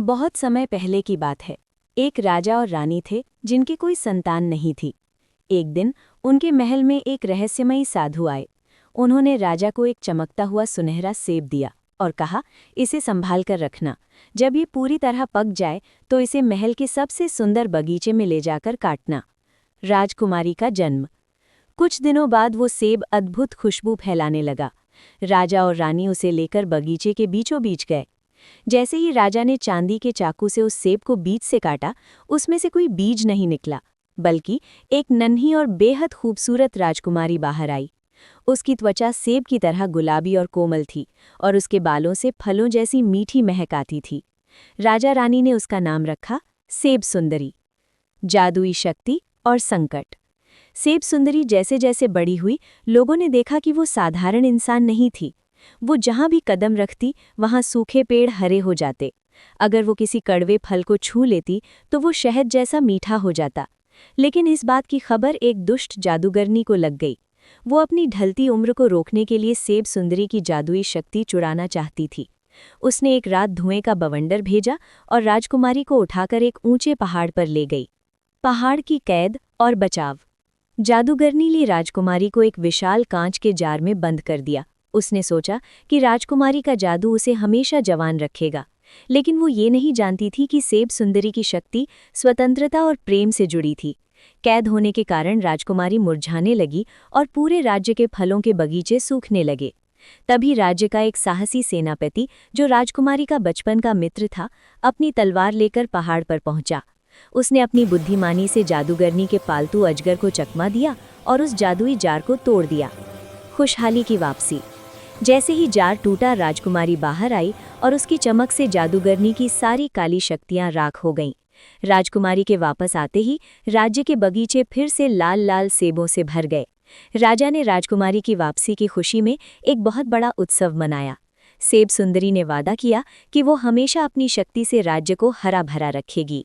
बहुत समय पहले की बात है। एक राजा और रानी थे जिनकी कोई संतान नहीं थी। एक दिन उनके महल में एक रहस्यमयी साधु आए। उन्होंने राजा को एक चमकता हुआ सुनहरा सेब दिया और कहा, इसे संभाल कर रखना। जब ये पूरी तरह पक जाए तो इसे महल के सबसे सुंदर बगीचे में ले जाकर काटना। राजकुमारी का जन्म। कुछ दिनों बाद वो सेब अद्भुत खुशबू फैलाने लगा। राजा और रानी उसे लेकर बगीचे के बीचों बीच गए। जैसे ही राजा ने चांदी के चाकू से उस सेब को बीज से काटा, उसमें से कोई बीज नहीं निकला, बल्कि एक नन्ही और बेहद खूबसूरत राजकुमारी बाहर आई। उसकी त्वचा सेब की तरह गुलाबी और कोमल थी और उसके बालों से फलों जैसी मीठी महक आती थी। राजा रानी ने उसका नाम रखा सेब सुंदरी। जादुई शक्ति और संकट। सेब सुंदरी जैसे जैसे बड़ी हुई, लोगों ने देखा कि वो साधारण इंसान नहीं थी। वो जहां भी कदम रखती वहां सूखे पेड़ हरे हो जाते। अगर वो किसी कड़वे फल को छू लेती तो वो शहद जैसा मीठा हो जाता। लेकिन इस बात की खबर एक दुष्ट जादूगरनी को लग गई। वो अपनी ढलती उम्र को रोकने के लिए सेब सुंदरी की जादुई शक्ति चुराना चाहती थी। उसने एक रात धुएं का बवंडर भेजा और राजकुमारी को उठाकर एक ऊंचे पहाड़ पर ले गई। पहाड़ की कैद और बचाव। जादूगरनी ने राजकुमारी को एक विशाल कांच के जार में बंद कर दिया। उसने सोचा कि राजकुमारी का जादू उसे हमेशा जवान रखेगा, लेकिन वो ये नहीं जानती थी कि सेब सुंदरी की शक्ति स्वतंत्रता और प्रेम से जुड़ी थी। कैद होने के कारण राजकुमारी मुरझाने लगी और पूरे राज्य के फलों के बगीचे सूखने लगे। तभी राज्य का एक साहसी सेनापति, जो राजकुमारी का बचपन का मित्र था, अपनी तलवार लेकर पहाड़ पर पहुंचा। उसने अपनी बुद्धिमानी से जादूगरनी के पालतू अजगर को चकमा दिया और उस जादुई जार को तोड़ दिया। खुशहाली की वापसी। जैसे ही जार टूटा, राजकुमारी बाहर आई और उसकी चमक से जादूगरनी की सारी काली शक्तियां राख हो गईं। राजकुमारी के वापस आते ही राज्य के बगीचे फिर से लाल लाल सेबों से भर गए। राजा ने राजकुमारी की वापसी की खुशी में एक बहुत बड़ा उत्सव मनाया। सेब सुंदरी ने वादा किया कि वो हमेशा अपनी शक्ति से राज्य को हरा भरा रखेगी।